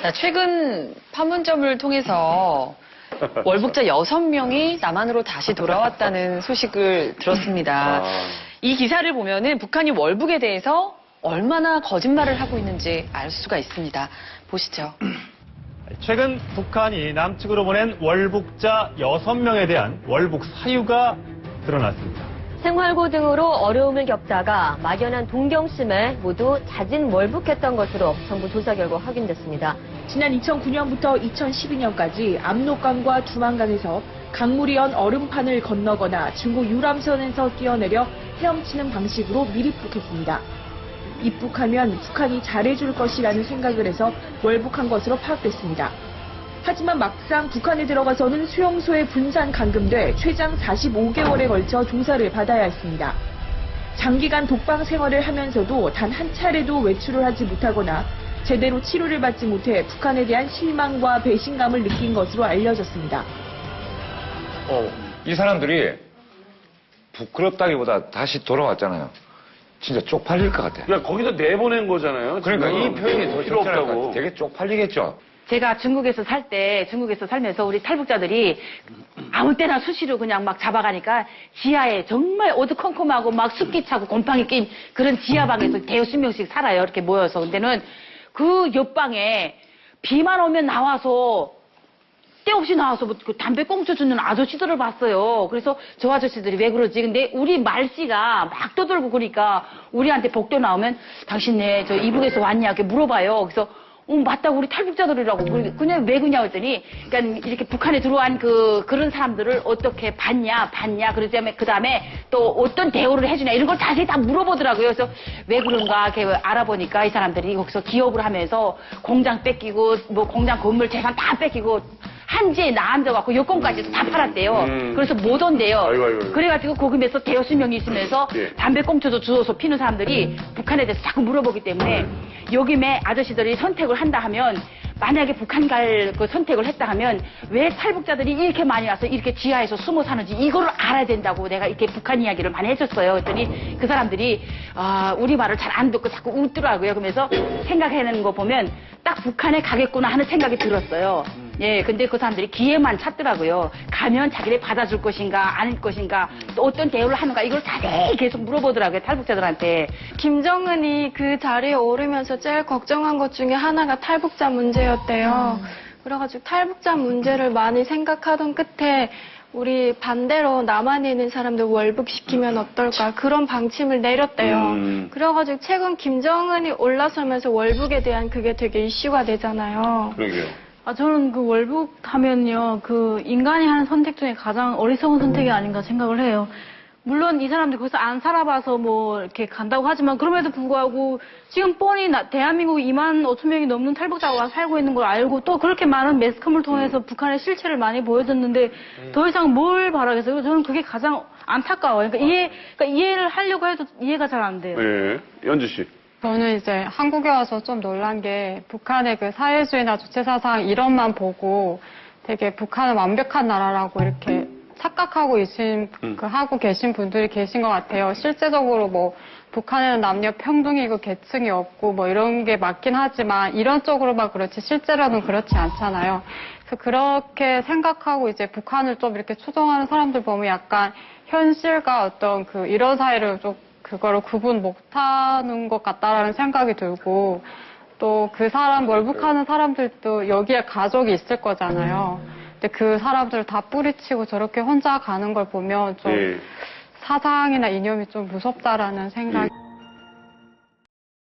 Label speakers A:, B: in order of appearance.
A: 자, 최근 판문점을 통해서 월북자 6명이 남한으로 다시 돌아왔다는 소식을 들었습니다. 이 기사를 보면은 북한이 월북에 대해서 얼마나 거짓말을 하고 있는지 알 수가 있습니다. 보시죠.
B: 최근 북한이 남측으로 보낸 월북자 6명에 대한 월북 사유가 드러났습니다.
C: 생활고 등으로 어려움을 겪다가 막연한 동경심에 모두 자진 월북했던 것으로 정부 조사 결과 확인됐습니다.
D: 지난 2009년부터 2012년까지 압록강과 두만강에서 강물이 연 얼음판을 건너거나 중국 유람선에서 뛰어내려 헤엄치는 방식으로 밀입국했습니다. 입국하면 북한이 잘해줄 것이라는 생각을 해서 월북한 것으로 파악됐습니다. 하지만 막상 북한에 들어가서는 수용소에 분산 감금돼 최장 45개월에 걸쳐 조사를 받아야 했습니다. 장기간 독방 생활을 하면서도 단 한 차례도 외출을 하지 못하거나 제대로 치료를 받지 못해 북한에 대한 실망과 배신감을 느낀 것으로 알려졌습니다.
E: 이 사람들이 부끄럽다기보다 다시 돌아왔잖아요. 진짜 쪽팔릴 것 같아.
F: 야, 거기다 내보낸 거잖아요.
E: 그러니까 이 표현이 더
F: 필요
E: 적절할 것
F: 없다고.
E: 같아. 되게 쪽팔리겠죠.
G: 제가 중국에서 살면서 우리 탈북자들이 아무 때나 수시로 그냥 막 잡아가니까 지하에 정말 어두컴컴하고 막 습기 차고 곰팡이 낀 그런 지하방에서 대여섯 명씩 살아요. 이렇게 모여서. 근데는 그 옆방에 비만 오면 나와서 때 없이 나와서 그 담배 꽁초 주는 아저씨들을 봤어요. 그래서 저 아저씨들이 왜 그러지? 근데 우리 말씨가 막 떠들고 그러니까 우리한테 복도 나오면 당신네 저 이북에서 왔냐? 이렇게 물어봐요. 그래서 맞다, 우리 탈북자들이라고. 그냥 왜 그냐 했더니, 그러니까 이렇게 북한에 들어온 그런 사람들을 어떻게 봤냐. 그 다음에 또 어떤 대우를 해주냐. 이런 걸 자세히 다 물어보더라고요. 그래서 왜 그런가 이렇게 알아보니까 이 사람들이 거기서 기업을 하면서 공장 뺏기고, 뭐 공장 건물 재산 다 뺏기고, 한지에 나앉아갖고 여권까지 다 팔았대요. 그래서 못 온대요.
F: 아이고.
G: 그래가지고 거기에서 대여섯 명이 있으면서
F: 예.
G: 담배 꽁초도 주워서 피는 사람들이 북한에 대해서 자꾸 물어보기 때문에 여김에 아저씨들이 선택을 한다 하면 만약에 북한 갈 그 선택을 했다 하면 왜 탈북자들이 이렇게 많이 와서 이렇게 지하에서 숨어 사는지 이거를 알아야 된다고 내가 이렇게 북한 이야기를 많이 해줬어요. 그랬더니 그 사람들이 우리 말을 잘 안 듣고 자꾸 웃더라고요. 그러면서 생각해내는 거 보면 딱 북한에 가겠구나 하는 생각이 들었어요. 예, 근데 그 사람들이 기회만 찾더라고요. 가면 자기를 받아줄 것인가, 아닐 것인가, 또 어떤 대우를 하는가, 이걸 자세히 계속 물어보더라고요, 탈북자들한테.
H: 김정은이 그 자리에 오르면서 제일 걱정한 것 중에 하나가 탈북자 문제였대요. 그래가지고 탈북자 문제를 많이 생각하던 끝에 우리 반대로 남한에 있는 사람들 월북시키면 어떨까 그런 방침을 내렸대요. 그래가지고 최근 김정은이 올라서면서 월북에 대한 그게 되게 이슈가 되잖아요.
F: 그러게요.
I: 저는 그 월북하면요, 그 인간이 하는 선택 중에 가장 어리석은 선택이 아닌가 생각을 해요. 물론 이 사람들이 거기서 안 살아봐서 뭐 이렇게 간다고 하지만 그럼에도 불구하고 지금 뻔히 대한민국 2만 5천 명이 넘는 탈북자가 살고 있는 걸 알고 또 그렇게 많은 매스컴을 통해서 북한의 실체를 많이 보여줬는데 더 이상 뭘 바라겠어요? 저는 그게 가장 안타까워요. 그러니까 이해를 하려고 해도 이해가 잘 안 돼요.
F: 네. 연주 씨.
J: 저는 이제 한국에 와서 좀 놀란 게 북한의 그 사회주의나 주체사상 이론만 보고 되게 북한은 완벽한 나라라고 이렇게 착각하고 하고 계신 분들이 계신 것 같아요. 실제적으로 뭐 북한에는 남녀 평등이고 계층이 없고 뭐 이런 게 맞긴 하지만 이론적으로만 그렇지 실제로는 그렇지 않잖아요. 그래서 그렇게 생각하고 이제 북한을 좀 이렇게 추종하는 사람들 보면 약간 현실과 어떤 그 이런 사이를 좀 그거를 구분 못하는 것 같다라는 생각이 들고 또 그 월북하는 사람들도 여기에 가족이 있을 거잖아요. 근데 그 사람들을 다 뿌리치고 저렇게 혼자 가는 걸 보면 좀 사상이나 이념이 좀 무섭다라는 생각이